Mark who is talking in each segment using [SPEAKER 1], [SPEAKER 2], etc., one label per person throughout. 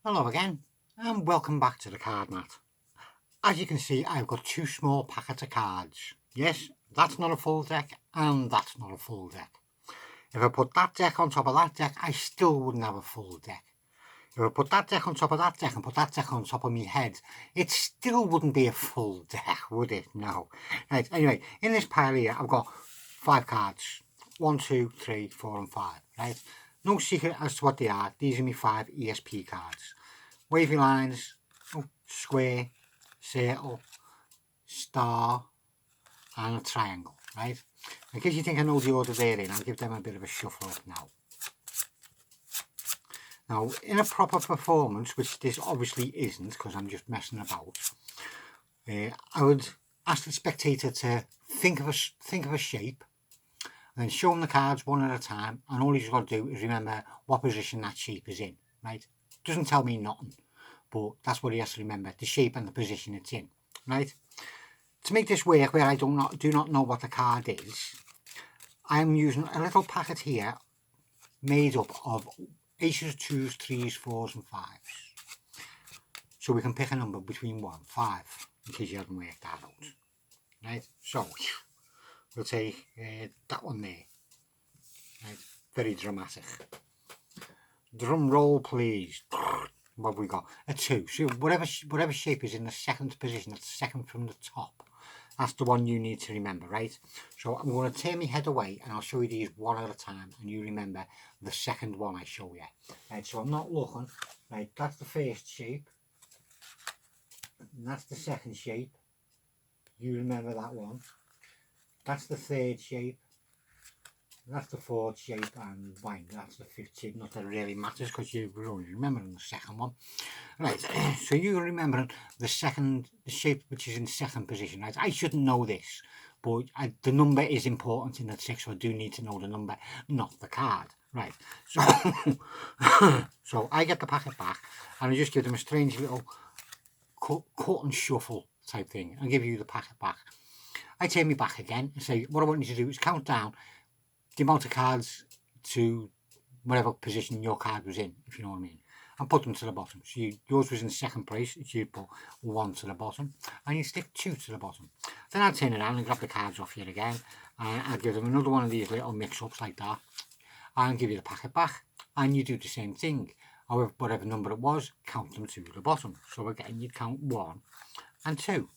[SPEAKER 1] Hello again, and welcome back to the card mat. As you can see, I've got two small packets of cards. Yes, that's not a full deck, and that's not a full deck. If I put that deck on top of that deck, I still wouldn't have a full deck. If I put that deck on top of that deck and put that deck on top of my head, it still wouldn't be a full deck, would it? No. Right, anyway, in this pile here, I've got 5 cards. 1, 2, 3, 4 and 5, right? No secret as to what they are. These are my 5 E.S.P cards. Wavy lines, square, circle, star and a triangle, right? In case you think I know the order they're in, I'll give them a bit of a shuffle up now. Now, in a proper performance, which this obviously isn't because I'm just messing about, I would ask the spectator to think of a shape, and then show them the cards one at a time, and all he's got to do is remember what position that shape is in, right? Doesn't tell me nothing, but that's what he has to remember, the shape and the position it's in, right? To make this work where I do not know what the card is, I'm using a little packet here made up of aces, twos, threes, fours and fives. So we can pick a number between 1 and 5, in case you haven't worked that out. Right, so we'll take that one there. Right, very dramatic. Drum roll please. What have we got? A 2. So whatever shape is in the second position, that's the second from the top. That's the one you need to remember, right? So I'm going to turn my head away and I'll show you these one at a time, and you remember the second one I show you. Right, so I'm not looking. Right, that's the first shape. And that's the second shape. You remember that one. That's the third shape. That's the fourth shape, and wine, that's the fifth shape. Not that it really matters because you're only remembering the second one. Right, so you're remembering the shape which is in second position, right? I shouldn't know this, but the number is important in the trick, so I do need to know the number, not the card. Right, so so I get the packet back, and I just give them a strange little cut and shuffle type thing, and give you the packet back. I turn me back again and say, what I want you to do is count down the amount of cards to whatever position your card was in, if you know what I mean, and put them to the bottom. So yours was in second place, so you put 1 to the bottom, and you stick 2 to the bottom. Then I'll turn it around and grab the cards off here again, and I'll give them another one of these little mix-ups like that, and give you the packet back, and you do the same thing. However, whatever number it was, count them to the bottom. So again, you'd count 1 and 2.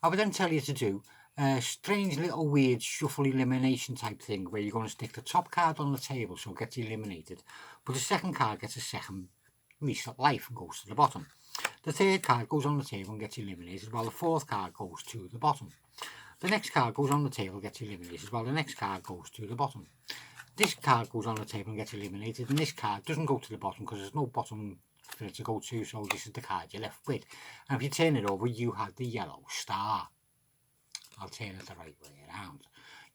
[SPEAKER 1] I would then tell you to do a strange little weird shuffle elimination type thing where you're going to stick the top card on the table so it gets eliminated, but the second card gets a second lease of life and goes to the bottom. The third card goes on the table and gets eliminated while the fourth card goes to the bottom. The next card goes on the table, gets eliminated while the next card goes to the bottom. This card goes on the table and gets eliminated, and this card doesn't go to the bottom because there's no bottom for it to go to, so this is the card you're left with. And if you turn it over, you had the yellow star. I'll turn it the right way around.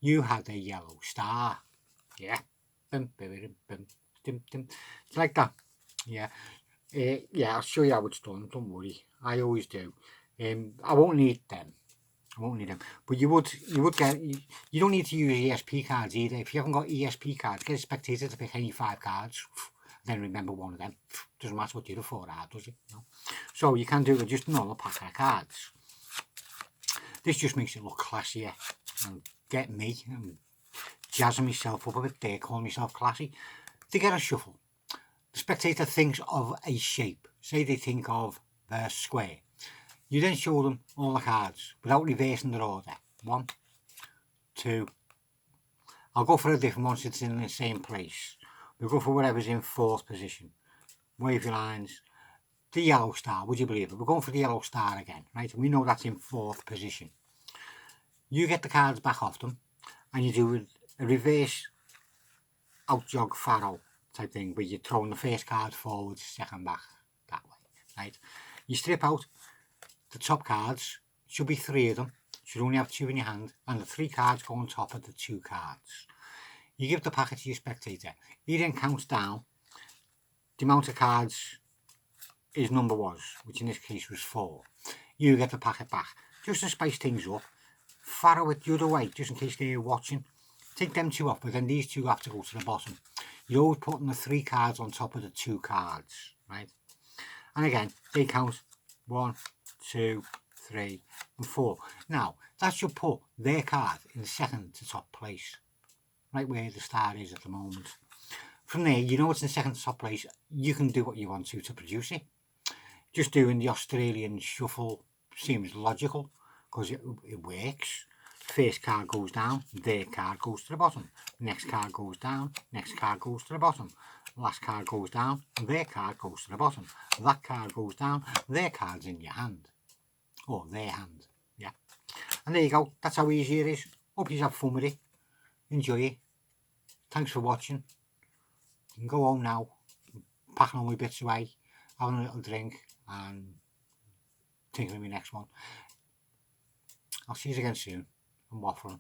[SPEAKER 1] You had a yellow star. Yeah. Bim, bim, bim, bim, dim, dim. Like that. Yeah. Yeah, I'll show you how it's done. Don't worry. I always do. I won't need them. But you would get. You don't need to use E.S.P cards either. If you haven't got E.S.P cards, get a spectator to pick any 5 cards. Then remember one of them. Doesn't matter what the other 4 are, does it? No. So you can do it with just a normal pack of cards. This just makes it look classier and get me and jazzing myself up a bit there, calling myself classy. They get a shuffle. The spectator thinks of a shape. Say they think of the square. You then show them all the cards without reversing their order. 1, 2. I'll go for a different one since it's in the same place. We'll go for whatever's in 4th position. Wave your lines. The yellow star, would you believe it? We're going for the yellow star again, right? And we know that's in 4th position. You get the cards back off them, and you do a reverse out jog faro type thing, where you're throwing the first card forward, second back, that way, right? You strip out the top cards, should be 3 of them, should only have 2 in your hand, and the 3 cards go on top of the 2 cards. You give the packet to your spectator. He then counts down the amount of cards his number was, which in this case was 4. You get the packet back. Just to spice things up, faro it the other way, just in case they're watching. Take them 2 off, but then these 2 have to go to the bottom. You're always putting the 3 cards on top of the 2 cards, right? And again, they count 1, 2, 3 and 4. Now, that should put their card in the second to top place, right where the star is at the moment. From there, you know it's in second to top place, you can do what you want to produce it. Just doing the Australian shuffle seems logical because it works. First card goes down, their card goes to the bottom. Next card goes down, next card goes to the bottom. Last card goes down, their card goes to the bottom. That card goes down, their card's in your hand. Or their hand, yeah. And there you go, that's how easy it is. Hope you have fun with it. Enjoy it. Thanks for watching. You can go home now, packing all my bits away, having a little drink and thinking of my next one. I'll see you again soon. I'm waffling.